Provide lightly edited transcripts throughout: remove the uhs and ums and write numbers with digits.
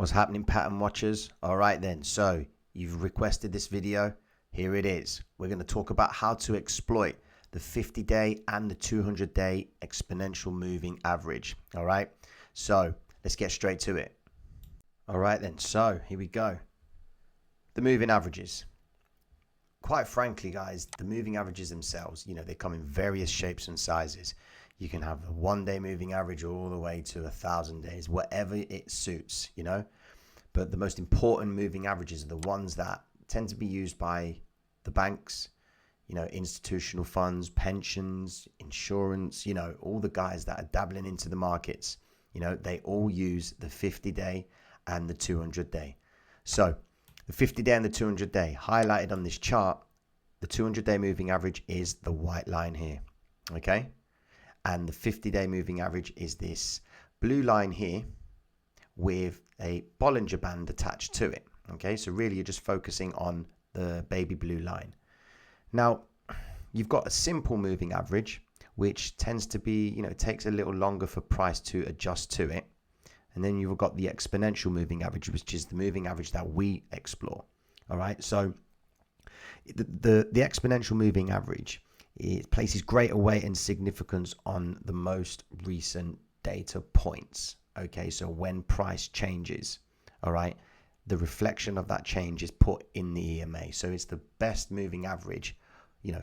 What's happening, pattern watchers? All right then, so you've requested this video. Here it is. We're going to talk about how to exploit the 50-day and the 200-day exponential moving average. All right, so let's get straight to it. All right then, so here we go. The moving averages. Quite frankly, guys, the moving averages themselves, they come in various shapes and sizes. You can have a 1-day moving average all the way to 1,000 days, whatever it suits, But the most important moving averages are the ones that tend to be used by the banks, institutional funds, pensions, insurance, all the guys that are dabbling into the markets. They all use the 50-day and the 200-day. So the 50-day and the 200-day highlighted on this chart, the 200-day moving average is the white line here, okay? And the 50-day moving average is this blue line here with a Bollinger Band attached to it. Okay, so really you're just focusing on the baby blue line. Now, you've got a simple moving average, which tends to be, it takes a little longer for price to adjust to it. And then you've got the exponential moving average, which is the moving average that we explore. All right, so the exponential moving average, it places greater weight and significance on the most recent data points. Okay, so when price changes, all right, the reflection of that change is put in the EMA. So it's the best moving average,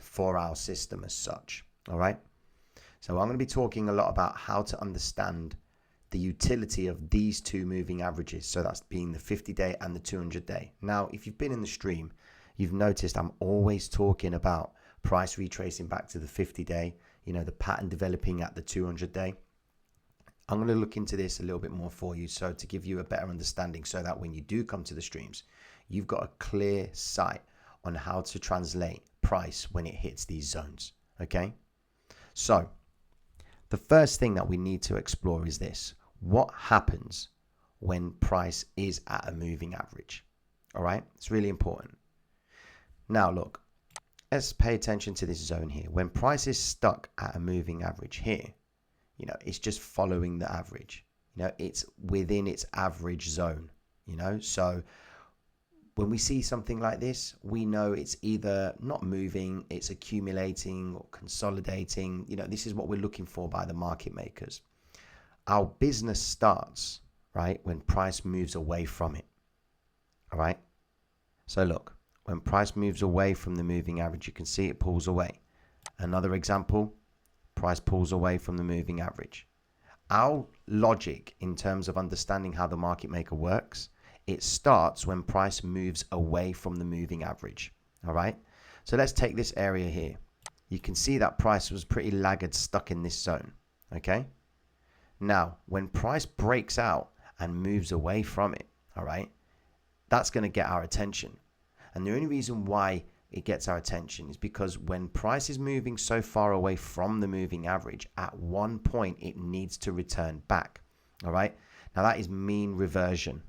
for our system as such. All right. So I'm going to be talking a lot about how to understand the utility of these two moving averages. So that's being the 50-day and the 200-day. Now, if you've been in the stream, you've noticed I'm always talking about price retracing back to the 50-day, the pattern developing at the 200-day. I'm going to look into this a little bit more for you, so to give you a better understanding, so that when you do come to the streams, you've got a clear sight on how to translate price when it hits these zones. Okay, so the first thing that we need to explore is this: what happens when price is at a moving average? All right, it's really important. Now look, let's pay attention to this zone here. When price is stuck at a moving average here, it's just following the average. It's within its average zone, So when we see something like this, we know it's either not moving, it's accumulating or consolidating. This is what we're looking for by the market makers. Our business starts, right, when price moves away from it. All right. So look, when price moves away from the moving average, you can see it pulls away. Another example, price pulls away from the moving average. Our logic in terms of understanding how the market maker works, it starts when price moves away from the moving average. All right. So let's take this area here. You can see that price was pretty laggard, stuck in this zone. Okay. Now, when price breaks out and moves away from it, all right, that's going to get our attention. And the only reason why it gets our attention is because when price is moving so far away from the moving average, at one point it needs to return back. All right. Now that is mean reversion.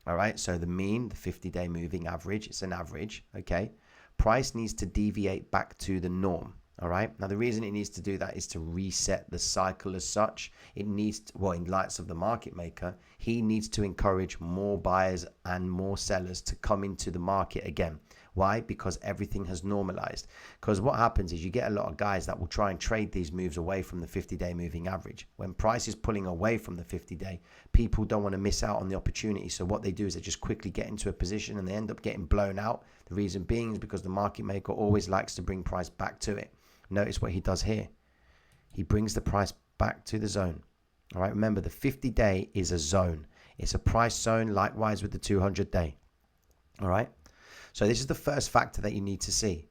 All right. So the mean, the 50-day moving average, it's an average. Okay. Price needs to deviate back to the norm. All right. Now the reason it needs to do that is to reset the cycle as such. It needs to, well, in lights of the market maker, he needs to encourage more buyers and more sellers to come into the market again. Why? Because everything has normalized. Because what happens is you get a lot of guys that will try and trade these moves away from the 50-day moving average. When price is pulling away from the 50-day, people don't want to miss out on the opportunity. So what they do is they just quickly get into a position and they end up getting blown out. The reason being is because the market maker always likes to bring price back to it. Notice what he does here. He brings the price back to the zone. All right, remember the 50-day is a zone. It's a price zone, likewise with the 200-day. All right. So this is the first factor that you need to see.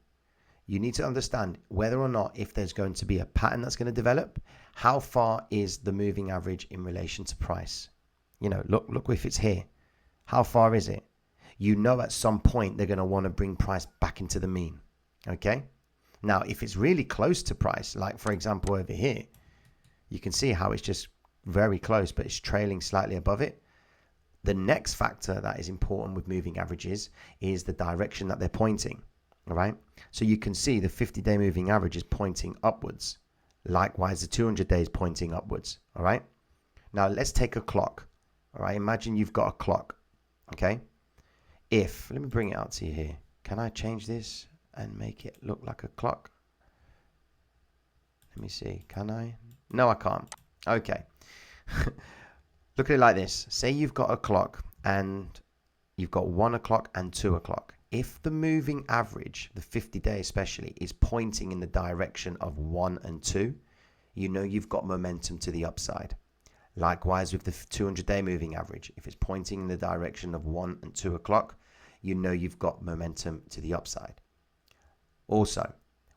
You need to understand whether or not, if there's going to be a pattern that's going to develop, how far is the moving average in relation to price? Look if it's here. How far is it? At some point they're going to want to bring price back into the mean. Okay. Now, if it's really close to price, like for example over here, you can see how it's just very close, but it's trailing slightly above it. The next factor that is important with moving averages is the direction that they're pointing. All right. So you can see the 50-day moving average is pointing upwards. Likewise, the 200-day is pointing upwards. All right. Now let's take a clock. All right. Imagine you've got a clock Okay. Let me bring it out to you here. Can I change this and make it look like a clock? Let me see. Can I? No, I can't. Okay. Look at it like this. Say you've got a clock and you've got 1 o'clock and 2 o'clock. If the moving average, the 50-day especially, is pointing in the direction of 1 and 2, you know you've got momentum to the upside. Likewise with the 200-day moving average. If it's pointing in the direction of 1 and 2 o'clock, you know you've got momentum to the upside. Also,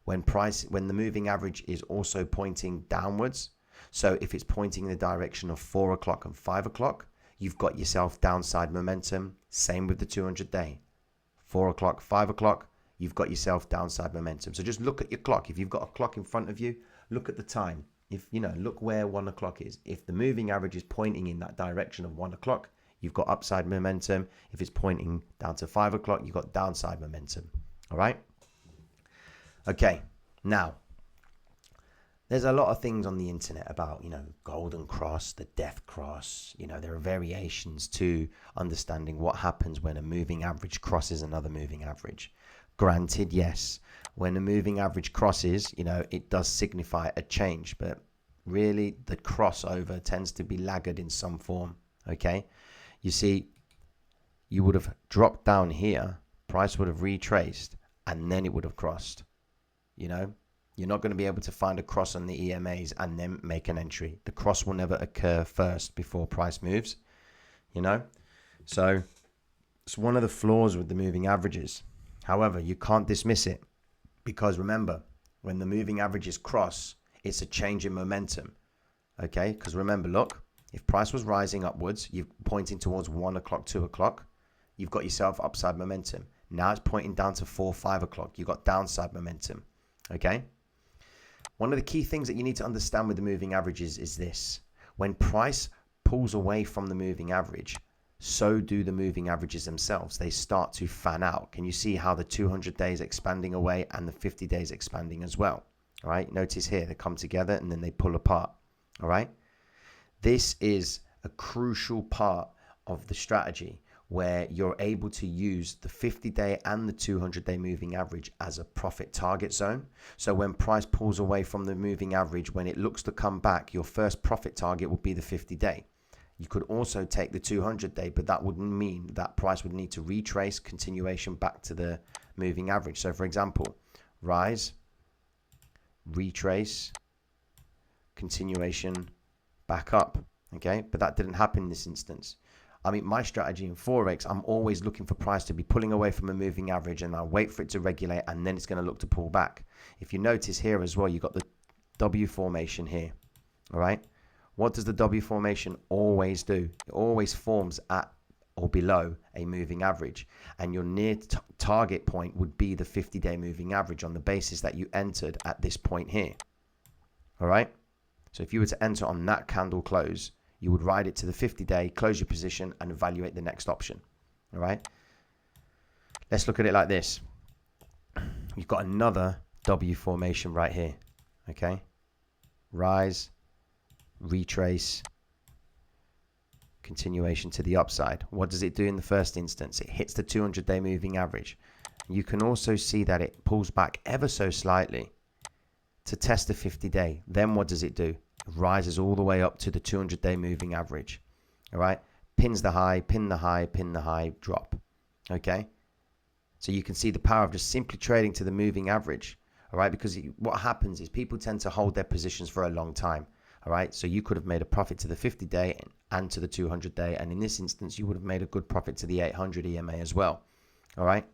when the moving average is also pointing downwards, so if it's pointing in the direction of 4 o'clock and 5 o'clock, you've got yourself downside momentum. Same with the 200-day. 4 o'clock, 5 o'clock, you've got yourself downside momentum. So just look at your clock. If you've got a clock in front of you, look at the time. Look where 1 o'clock is. If the moving average is pointing in that direction of 1 o'clock, you've got upside momentum. If it's pointing down to 5 o'clock, you've got downside momentum. All right? Okay, now, there's a lot of things on the internet about, golden cross, the death cross. There are variations to understanding what happens when a moving average crosses another moving average. Granted, yes, when a moving average crosses, it does signify a change, but really the crossover tends to be laggard in some form, okay? You see, you would have dropped down here, price would have retraced, and then it would have crossed, You're not going to be able to find a cross on the EMAs and then make an entry. The cross will never occur first before price moves, So it's one of the flaws with the moving averages. However, you can't dismiss it because remember, when the moving averages cross, it's a change in momentum, okay? Because remember, look, if price was rising upwards, you're pointing towards 1 o'clock, 2 o'clock, you've got yourself upside momentum. Now it's pointing down to 4, 5 o'clock. You've got downside momentum, okay? One of the key things that you need to understand with the moving averages is this. When price pulls away from the moving average, so do the moving averages themselves. They start to fan out. Can you see how the 200 days expanding away and the 50 days expanding as well? All right. Notice here, they come together and then they pull apart. All right. This is a crucial part of the strategy where you're able to use the 50-day and the 200-day moving average as a profit target zone. So when price pulls away from the moving average, when it looks to come back, your first profit target would be the 50-day. You could also take the 200-day, but that would mean that price would need to retrace continuation back to the moving average. So for example, rise, retrace, continuation, back up. Okay, but that didn't happen in this instance. I mean, my strategy in Forex, I'm always looking for price to be pulling away from a moving average and I'll wait for it to regulate and then it's going to look to pull back. If you notice here as well, you've got the W formation here. All right. What does the W formation always do? It always forms at or below a moving average. And your near target point would be the 50-day moving average on the basis that you entered at this point here. All right. So if you were to enter on that candle close, you would ride it to the 50-day, close your position and evaluate the next option. All right. Let's look at it like this. You've got another W formation right here. Okay. Rise, retrace, continuation to the upside. What does it do in the first instance? It hits the 200-day moving average. You can also see that it pulls back ever so slightly to test the 50-day. Then what does it do? It rises all the way up to the 200-day moving average. All right. Pins the high, pin the high, pin the high, drop. Okay. So you can see the power of just simply trading to the moving average. All right. Because what happens is people tend to hold their positions for a long time. All right. So you could have made a profit to the 50-day and to the 200-day. And in this instance, you would have made a good profit to the 800 EMA as well. All right.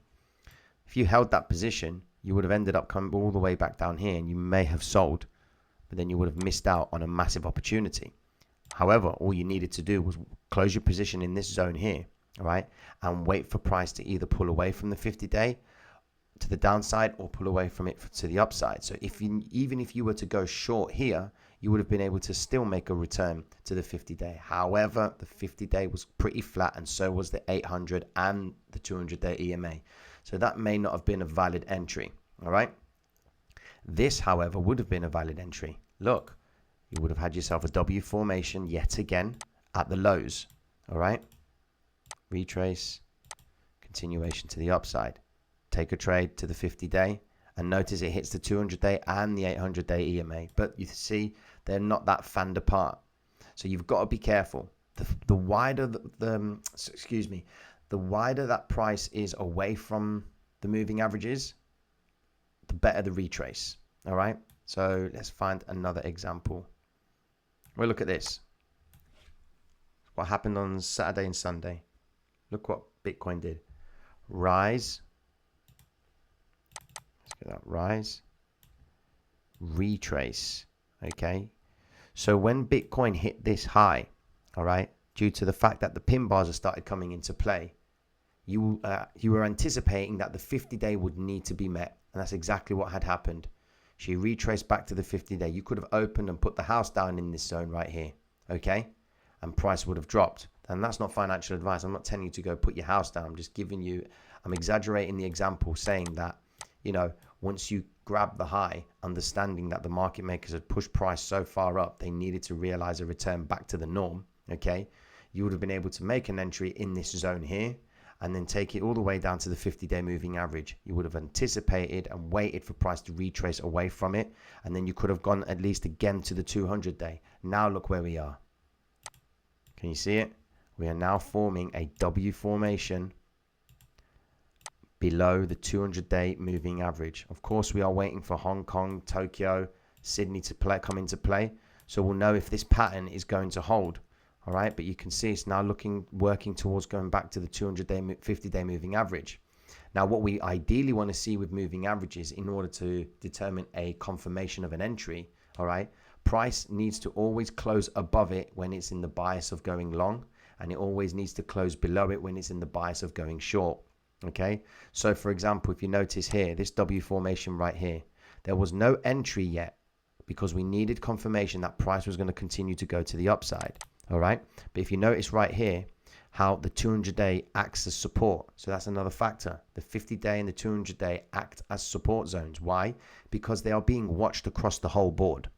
If you held that position, you would have ended up coming all the way back down here and you may have sold, but then you would have missed out on a massive opportunity. However, all you needed to do was close your position in this zone here, all right, and wait for price to either pull away from the 50-day to the downside or pull away from it to the upside. So even if you were to go short here, you would have been able to still make a return to the 50-day. However, the 50-day was pretty flat and so was the 800 and the 200-day EMA. So that may not have been a valid entry, all right? This, however, would have been a valid entry. Look, you would have had yourself a W formation yet again at the lows, all right? retrace, continuation to the upside. Take a trade to the 50-day, and notice it hits the 200-day and the 800-day EMA. But you see, they're not that fanned apart. So you've got to be careful. The wider the wider that price is away from the moving averages, the better the retrace. All right. So let's find another example. Well, look at this. What happened on Saturday and Sunday? Look what Bitcoin did. Rise. Let's get that. Rise. Retrace. Okay. So when Bitcoin hit this high, all right, due to the fact that the pin bars have started coming into play, you were anticipating that the 50-day would need to be met. And that's exactly what had happened. She retraced back to the 50-day. You could have opened and put the house down in this zone right here. Okay. And price would have dropped. And that's not financial advice. I'm not telling you to go put your house down. I'm just giving you, I'm exaggerating the example, saying that, you know, once you grab the high, understanding that the market makers had pushed price so far up, they needed to realize a return back to the norm. Okay. You would have been able to make an entry in this zone here and then take it all the way down to the 50-day moving average. You would have anticipated and waited for price to retrace away from it. And then you could have gone at least again to the 200-day. Now look where we are. Can you see it? We are now forming a W formation below the 200-day moving average. Of course, we are waiting for Hong Kong, Tokyo, Sydney to come into play. So we'll know if this pattern is going to hold. All right. But you can see it's now working towards going back to the 200-day, 50-day moving average. Now, what we ideally want to see with moving averages in order to determine a confirmation of an entry, all right, price needs to always close above it when it's in the bias of going long, and it always needs to close below it when it's in the bias of going short. Okay. So for example, if you notice here, this W formation right here, there was no entry yet because we needed confirmation that price was going to continue to go to the upside. All right. But if you notice right here, how the 200-day acts as support. So that's another factor. The 50-day and the 200-day act as support zones. Why? Because they are being watched across the whole board.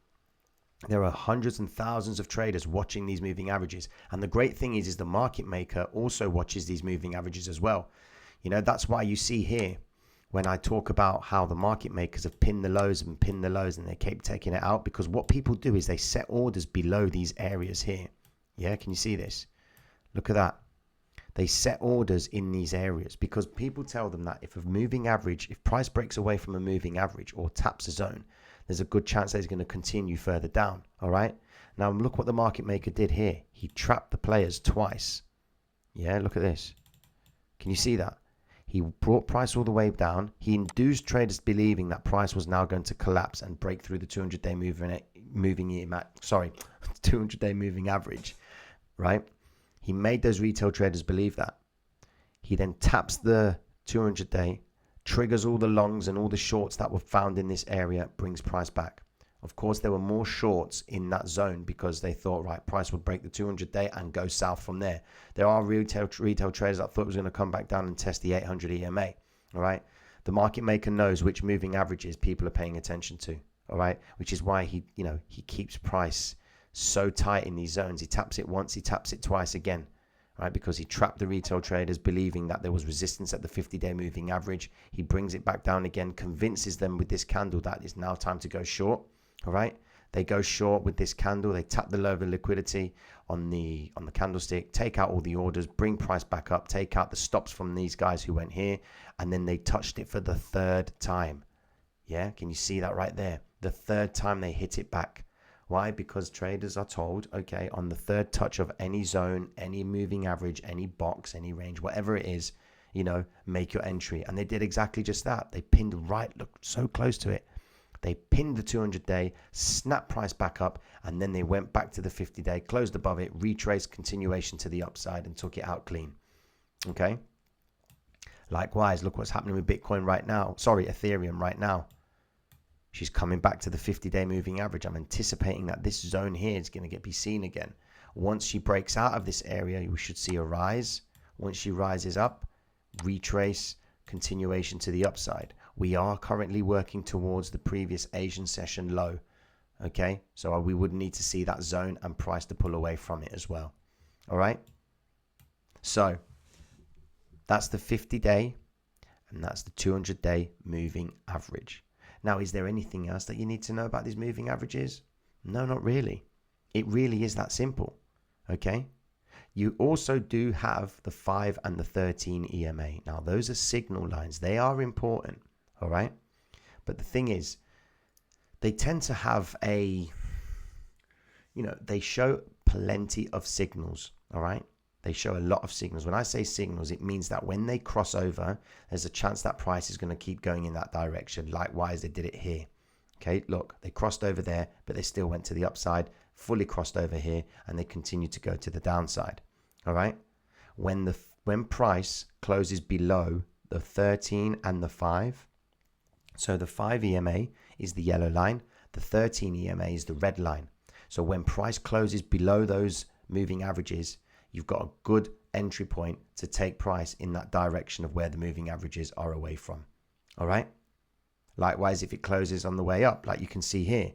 There are hundreds and thousands of traders watching these moving averages. And the great thing is the market maker also watches these moving averages as well. You know, that's why you see here when I talk about how the market makers have pinned the lows and they keep taking it out, because what people do is they set orders below these areas here. Yeah, can you see this? Look at that. They set orders in these areas because people tell them that if price breaks away from a moving average or taps a zone, there's a good chance that it's going to continue further down. All right. Now look what the market maker did here. He trapped the players twice. Yeah, look at this. Can you see that? He brought price all the way down. He induced traders believing that price was now going to collapse and break through the 200-day moving average, right? He made those retail traders believe that. He then taps the 200-day, triggers all the longs and all the shorts that were found in this area, brings price back. Of course, there were more shorts in that zone because they thought, right, price would break the 200-day and go south from there. There are retail traders that thought it was going to come back down and test the 800 EMA. All right. The market maker knows which moving averages people are paying attention to. All right. Which is why he keeps price so tight in these zones. He taps it once, he taps it twice again. Right, because he trapped the retail traders believing that there was resistance at the 50-day moving average. He brings it back down again, convinces them with this candle that it's now time to go short. All right, they go short with this candle. They tap the low of liquidity on the candlestick, take out all the orders, bring price back up, take out the stops from these guys who went here, and then they touched it for the third time. Yeah, can you see that right there? The third time they hit it back. Why? Because traders are told, okay, on the third touch of any zone, any moving average, any box, any range, whatever it is, make your entry. And they did exactly just that. They pinned right, look so close to it. They pinned the 200-day, snapped price back up, and then they went back to the 50-day, closed above it, retraced continuation to the upside and took it out clean. Okay. Likewise, look what's happening with Bitcoin right now. Sorry, Ethereum right now. She's coming back to the 50-day moving average. I'm anticipating that this zone here is going to be seen again. Once she breaks out of this area, we should see a rise. Once she rises up, retrace, continuation to the upside. We are currently working towards the previous Asian session low. Okay, so we would need to see that zone and price to pull away from it as well. All right. So That's the 50-day and that's the 200-day moving average. Now, is there anything else that you need to know about these moving averages? No, not really. It really is that simple. Okay? You also do have the 5 and the 13 EMA. Now, those are signal lines. They are important. All right? But the thing is, they tend to have they show plenty of signals. All right? They show a lot of signals. When I say signals, it means that when they cross over, there's a chance that price is going to keep going in that direction. Likewise, they did it here. Okay, look, they crossed over there, but they still went to the upside, fully crossed over here, and they continue to go to the downside. All right? When price closes below the 13 and the 5, so the 5 EMA is the yellow line, the 13 EMA is the red line. So when price closes below those moving averages, you've got a good entry point to take price in that direction of where the moving averages are away from. All right? Likewise, if it closes on the way up, like you can see here,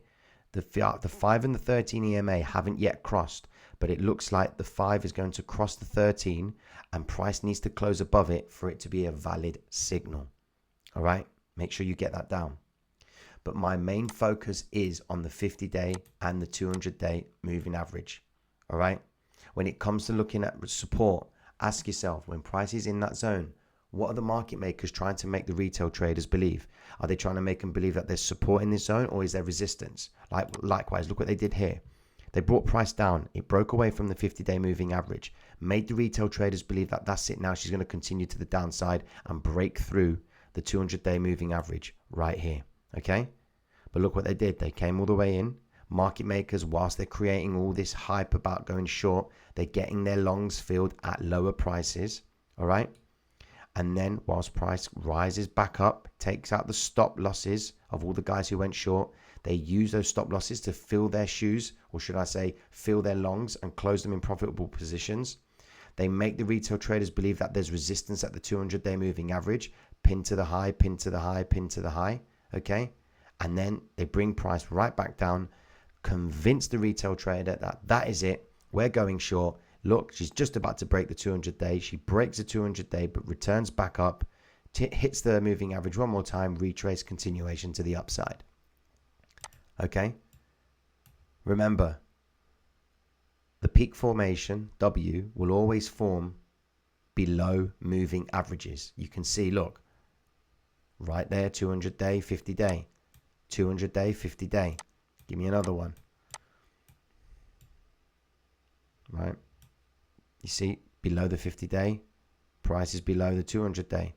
the 5 and the 13 EMA haven't yet crossed, but it looks like the 5 is going to cross the 13 and price needs to close above it for it to be a valid signal. All right? Make sure you get that down. But my main focus is on the 50-day and the 200-day moving average. All right? When it comes to looking at support, ask yourself, when price is in that zone, what are the market makers trying to make the retail traders believe? Are they trying to make them believe that there's support in this zone, or is there resistance? Likewise, look what they did here. They brought price down. It broke away from the 50-day moving average, made the retail traders believe that that's it now. She's going to continue to the downside and break through the 200-day moving average right here. Okay? But look what they did. They came all the way in. Market makers, whilst they're creating all this hype about going short, they're getting their longs filled at lower prices. All right? And then whilst price rises back up, takes out the stop losses of all the guys who went short, they use those stop losses to fill their shoes, or should I say, fill their longs and close them in profitable positions. They make the retail traders believe that there's resistance at the 200-day moving average, pin to the high, pin to the high, pin to the high. Okay? And then they bring price right back down, convince the retail trader that that is it. We're going short. Look, she's just about to break the 200-day. She breaks the 200-day, but returns back up, hits the moving average one more time, retrace continuation to the upside. Okay? Remember, the peak formation, W, will always form below moving averages. You can see, look, right there, 200-day, 50-day. 200-day, 50-day. Give me another one. Right? You see, below the 50-day, price is below the 200-day.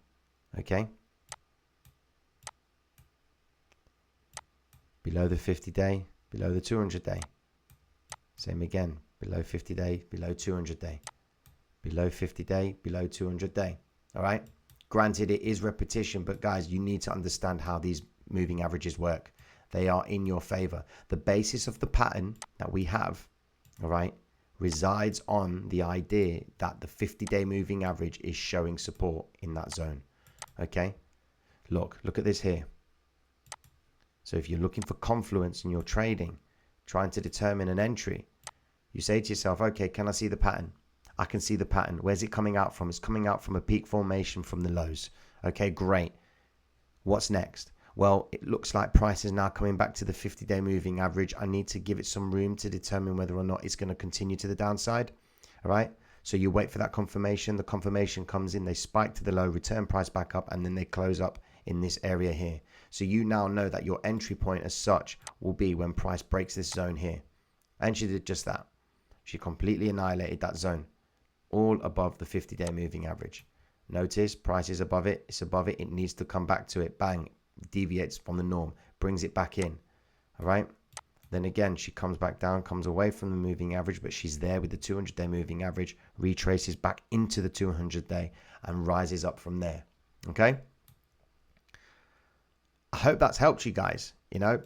Okay? Below the 50-day, below the 200-day. Same again, below 50-day, below 200-day. Below 50-day, below 200-day. All right? Granted, it is repetition, but guys, you need to understand how these moving averages work. They are in your favor. The basis of the pattern that we have, all right, resides on the idea that the 50-day moving average is showing support in that zone. Okay? Look at this here. So if you're looking for confluence in your trading, trying to determine an entry, you say to yourself, okay, can I see the pattern? I can see the pattern. Where's it coming out from? It's coming out from a peak formation from the lows. Okay, great. What's next? Well, it looks like price is now coming back to the 50-day moving average. I need to give it some room to determine whether or not it's going to continue to the downside. All right. So you wait for that confirmation. The confirmation comes in. They spike to the low, return price back up, and then they close up in this area here. So you now know that your entry point as such will be when price breaks this zone here. And she did just that. She completely annihilated that zone, all above the 50-day moving average. Notice price is above it. It's above it. It needs to come back to it. Bang. Deviates from the norm, brings it back in. All right, then again she comes back down, comes away from the moving average, but she's there with the 200-day moving average, retraces back into the 200-day and rises up from there. Okay, I hope that's helped you guys,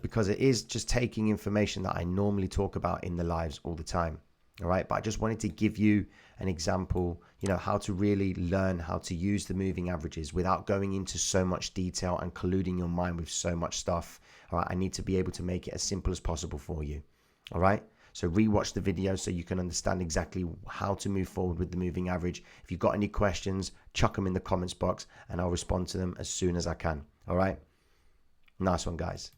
because it is just taking information that I normally talk about in the lives all the time. All right, but I just wanted to give you an example, how to really learn how to use the moving averages without going into so much detail and colluding your mind with so much stuff. All right, I need to be able to make it as simple as possible for you. All right, So rewatch the video so you can understand exactly how to move forward with the moving average. If you've got any questions, chuck them in the comments box and I'll respond to them as soon as I can. All right. Nice one, guys.